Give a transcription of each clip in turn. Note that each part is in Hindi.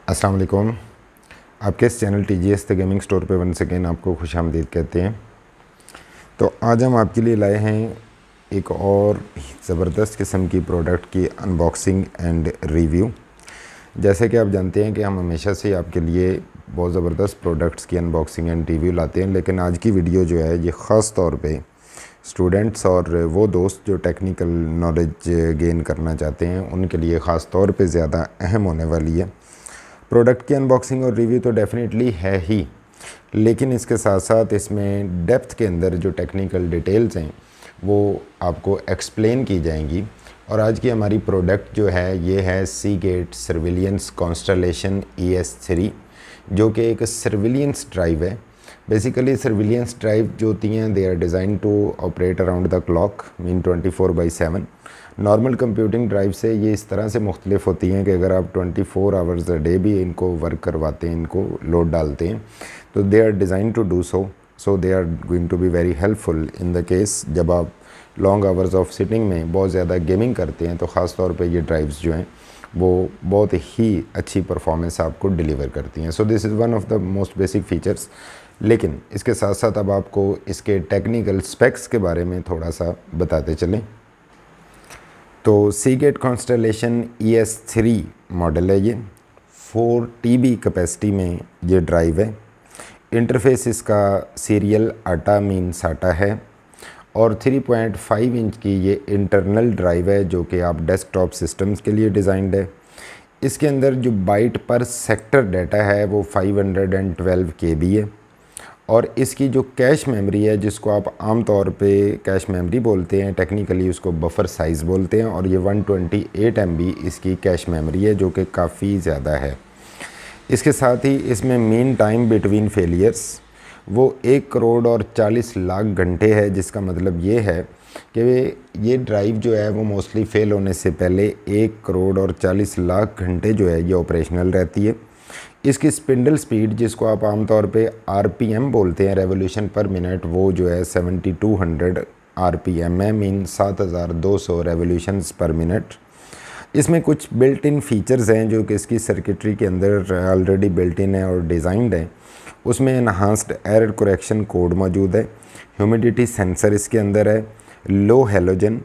अस्सलाम वालेकुम। आपके इस channel TGS the gaming store पे वन सेकेंड आपको खुशामदीद कहते हैं। तो आज हम आपके लिए लाए हैं एक और ज़बरदस्त किस्म की प्रोडक्ट की अनबॉक्सिंग एंड रिव्यू। जैसे कि आप जानते हैं कि हम हमेशा से आपके लिए बहुत ज़बरदस्त प्रोडक्ट्स की अनबॉक्सिंग एंड रिव्यू लाते हैं, लेकिन आज की वीडियो जो है ये ख़ास तौर पे स्टूडेंट्स और वो दोस्त जो टेक्निकल नॉलेज गेन करना चाहते हैं उनके लिए ख़ास तौर पे ज़्यादा अहम होने वाली है। प्रोडक्ट की अनबॉक्सिंग और रिव्यू तो डेफिनेटली है ही, लेकिन इसके साथ साथ इसमें डेप्थ के अंदर जो टेक्निकल डिटेल्स हैं वो आपको एक्सप्लेन की जाएंगी। और आज की हमारी प्रोडक्ट जो है ये है सीगेट सर्विलियंस कॉन्स्टलेशन ES3, जो कि एक सर्विलियंस ड्राइव है। बेसिकली सर्विलियंस ड्राइव जो होती हैं they are design to operate around the clock, mean 24/7। Normal computing drive से ये इस तरह से मुख्तलिफ होती हैं कि अगर आप 24 आवर्स अ डे भी इनको वर्क करवाते हैं, इनको लोड डालते हैं, तो they are design to do so they are going to be very helpful in the case जब आप लॉन्ग आवर्स ऑफ सिटिंग में बहुत ज़्यादा गेमिंग करते हैं, तो ख़ास तौर पे ये ड्राइव्स जो हैं वो बहुत ही अच्छी परफॉर्मेंस आपको डिलीवर करती हैं। So this is one of the most basic features. लेकिन इसके साथ साथ अब आपको इसके टेक्निकल स्पेक्स के बारे में थोड़ा सा बताते चलें। तो सीगेट कॉन्स्टलेशन ES3 मॉडल है, ये 4 TB कैपेसिटी में ये ड्राइव है। इंटरफेस इसका सीरियल आटा मीन साटा है और 3.5 इंच की ये इंटरनल ड्राइव है जो कि आप डेस्कटॉप सिस्टम्स के लिए डिज़ाइंड है। इसके अंदर जो बाइट पर सेक्टर डाटा है वो 512 KB है और इसकी जो कैश मेमोरी है, जिसको आप आम तौर पे कैश मेमोरी बोलते हैं, टेक्निकली उसको बफर साइज़ बोलते हैं, और ये 128 MB इसकी कैश मेमोरी है जो कि काफ़ी ज़्यादा है। इसके साथ ही इसमें मीन टाइम बिटवीन फेलियर्स वो 1 करोड़ और 40 लाख घंटे है, जिसका मतलब ये है कि ये ड्राइव जो है वो मोस्टली फ़ेल होने से पहले 1 करोड़ और 40 लाख घंटे जो है ये ऑपरेशनल रहती है। इसकी स्पिंडल स्पीड, जिसको आप आमतौर पे RPM बोलते हैं, रेवोल्यूशन पर मिनट, वो जो है 7200 RPM है, मीन 7200 रेवोल्यूशंस पर मिनट। इसमें कुछ बिल्ट इन फीचर्स हैं जो कि इसकी सर्किटरी के अंदर ऑलरेडी बिल्ट इन है और डिज़ाइंड है। उसमें एनहांस्ड एरर करेक्शन कोड मौजूद है, ह्यूमिडिटी सेंसर इसके अंदर है, low halogen,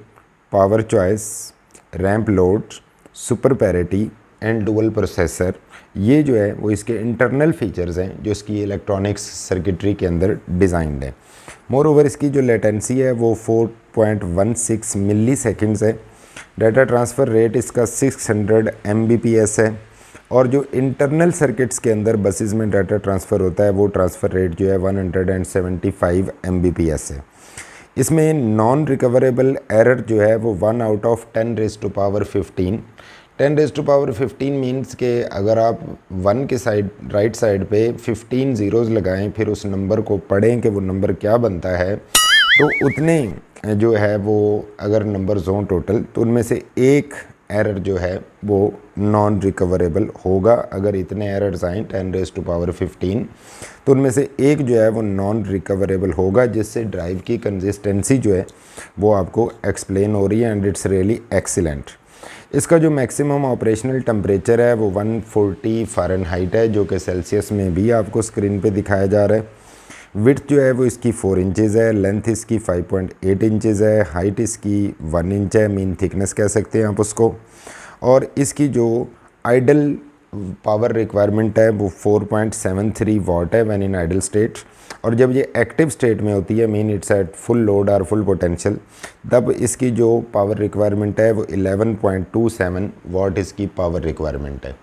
power choice, ramp load, super parity and dual processor. ये जो है वो इसके इंटरनल फीचर्स हैं जो इसकी इलेक्ट्रॉनिक्स सर्किटरी के अंदर डिज़ाइंड है। मोर ओवर इसकी जो लेटेंसी है वो 4.16 मिली सेकेंड्स है। डाटा ट्रांसफ़र रेट इसका 600 Mbps है और जो इंटरनल सर्किट्स के अंदर बसेस में डाटा ट्रांसफ़र होता है वो ट्रांसफ़र रेट जो है 175 Mbps है। इसमें नॉन रिकवरेबल एरर जो है वो 1 आउट ऑफ 10⁻15। 10⁻15 मीन्स के अगर आप 1 के साइड राइट साइड पे 15 ज़ीरोज़ लगाएं, फिर उस नंबर को पढ़ें कि वो नंबर क्या बनता है, तो उतने जो है वो अगर नंबर्स हों टोटल, तो उनमें से एक एरर जो है वो नॉन रिकवरेबल होगा। अगर इतने एरर्स आएँ 10⁻15 तो उनमें से एक जो है वो नॉन रिकवरेबल होगा, जिससे ड्राइव की कंसिस्टेंसी जो है वो आपको एक्सप्लेन हो रही है एंड इट्स रियली एक्सीलेंट। इसका जो मैक्सिमम ऑपरेशनल टेम्परेचर है वो 140 फ़ारेनहाइट है, जो कि सेल्सियस में भी आपको स्क्रीन पे दिखाया जा रहा है। विड्थ जो है वो इसकी 4 इंचज़ है, लेंथ इसकी 5.8 इंचज़ है, हाइट इसकी 1 इंच है, मीन थिकनेस कह सकते हैं आप उसको। और इसकी जो आइडल पावर रिक्वायरमेंट है वो 4.73 वाट है व्हेन इन आइडल स्टेट, और जब ये एक्टिव स्टेट में होती है, mean it's at full load और फुल पोटेंशियल, तब इसकी जो पावर रिक्वायरमेंट है वो 11.27 वाट इसकी पावर रिक्वायरमेंट है।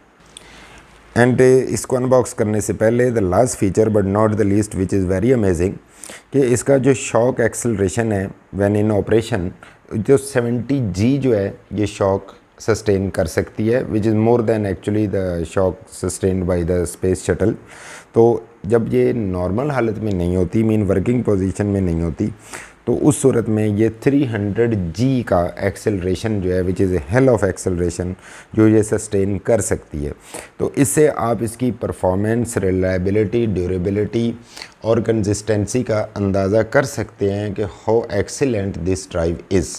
एंड इसको अनबॉक्स करने से पहले the last feature but not the least which is very amazing, कि इसका जो शॉक एक्सेलरेशन है व्हेन इन ऑपरेशन, जो 70G जो है ये शॉक सस्टेन कर सकती है, which is more than actually the shock sustained by the space shuttle. तो जब ये नॉर्मल हालत में नहीं होती, मीन वर्किंग पोजीशन में नहीं होती, तो उस सूरत में ये 300G का एक्सेलरेशन जो है, which is a hell of acceleration, जो ये सस्टेन कर सकती है। तो इससे आप इसकी परफॉर्मेंस, रिलायबिलिटी, ड्यूरेबिलिटी और कंसिस्टेंसी का अंदाज़ा कर सकते हैं कि how excellent this drive is.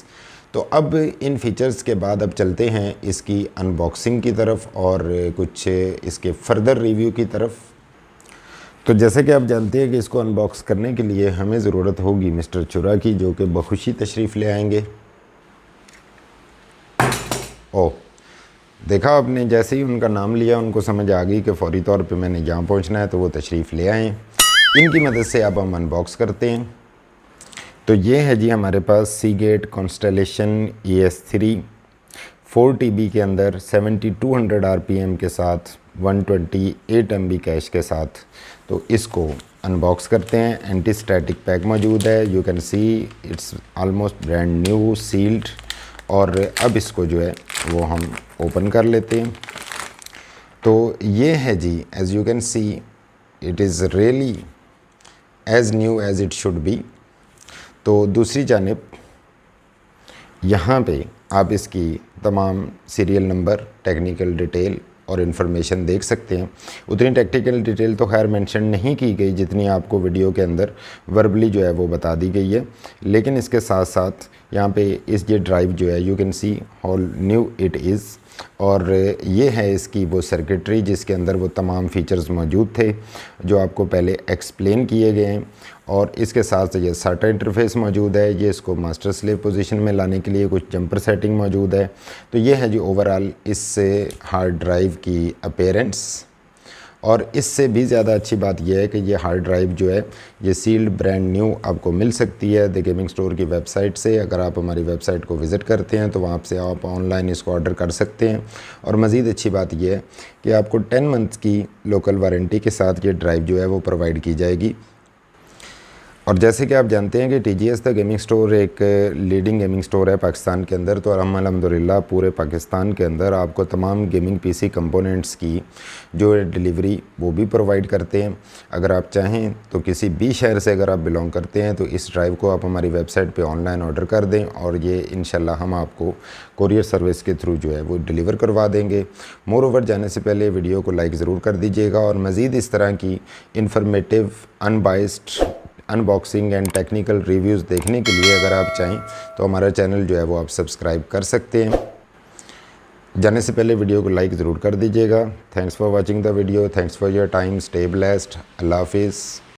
तो अब इन फीचर्स के बाद अब चलते हैं इसकी अनबॉक्सिंग की तरफ और कुछ इसके फर्दर रिव्यू की तरफ। तो जैसे कि आप जानते हैं कि इसको अनबॉक्स करने के लिए हमें ज़रूरत होगी मिस्टर चुरा की, जो कि बखुशी तशरीफ़ ले आएंगे। ओह, देखा आपने, जैसे ही उनका नाम लिया उनको समझ आ गई कि फ़ौरी तौर पे मैंने जहाँ पहुँचना है, तो वो तशरीफ़ ले आए। इनकी मदद से अब हम अनबॉक्स करते हैं। तो ये है जी हमारे पास सीगेट कॉन्स्टेलेशन ES3 4 TB के अंदर 7200 RPM के साथ 128 MB कैश के साथ। तो इसको अनबॉक्स करते हैं। एंटी स्टैटिक पैक मौजूद है, you can see it's almost brand new sealed. और अब इसको जो है वो हम ओपन कर लेते हैं। तो ये है जी, as you can see it is really as new as it should be. तो दूसरी जानिब यहाँ पे आप इसकी तमाम सीरियल नंबर, टेक्निकल डिटेल और इन्फॉर्मेशन देख सकते हैं। उतनी टेक्निकल डिटेल तो खैर मेंशन नहीं की गई जितनी आपको वीडियो के अंदर वर्बली जो है वो बता दी गई है, लेकिन इसके साथ साथ यहाँ पे ये ड्राइव जो है you can see how knew it is. और ये है इसकी वो सर्किटरी जिसके अंदर वो तमाम फीचर्स मौजूद थे जो आपको पहले एक्सप्लेन किए गए हैं। और इसके साथ ये SATA इंटरफेस मौजूद है। ये इसको मास्टर स्लेव पोजीशन में लाने के लिए कुछ जंपर सेटिंग मौजूद है। तो ये है जी ओवरऑल इस हार्ड ड्राइव की अपीयरेंस। और इससे भी ज़्यादा अच्छी बात यह है कि ये हार्ड ड्राइव जो है ये सील्ड ब्रांड न्यू आपको मिल सकती है द गेमिंग स्टोर की वेबसाइट से। अगर आप हमारी वेबसाइट को विज़िट करते हैं तो वहाँ से आप ऑनलाइन इसको ऑर्डर कर सकते हैं। और मज़ीद अच्छी बात यह है कि आपको 10 मंथ्स की लोकल वारंटी के साथ ये ड्राइव जो है वो प्रोवाइड की जाएगी। और जैसे कि आप जानते हैं कि TGS द गेमिंग स्टोर एक लीडिंग गेमिंग स्टोर है पाकिस्तान के अंदर। तो हम अल्हम्दुलिल्लाह पूरे पाकिस्तान के अंदर आपको तमाम गेमिंग PC कंपोनेंट्स की जो डिलीवरी वो भी प्रोवाइड करते हैं। अगर आप चाहें तो किसी भी शहर से अगर आप बिलोंग करते हैं तो इस ड्राइव को आप हमारी वेबसाइट पे ऑनलाइन ऑर्डर कर दें और ये इंशाल्लाह हम आपको कोरियर सर्विस के थ्रू जो है वो डिलीवर करवा देंगे। मोर ओवर जाने से पहले वीडियो को लाइक ज़रूर कर दीजिएगा और मज़ीद इस तरह की informative unbiased unboxing and technical reviews देखने के लिए अगर आप चाहें तो हमारा चैनल जो है वो आप सब्सक्राइब कर सकते हैं। जाने से पहले वीडियो को लाइक ज़रूर कर दीजिएगा। Thanks for watching the video, thanks for your time, stay blessed, अल्लाह हाफिज़।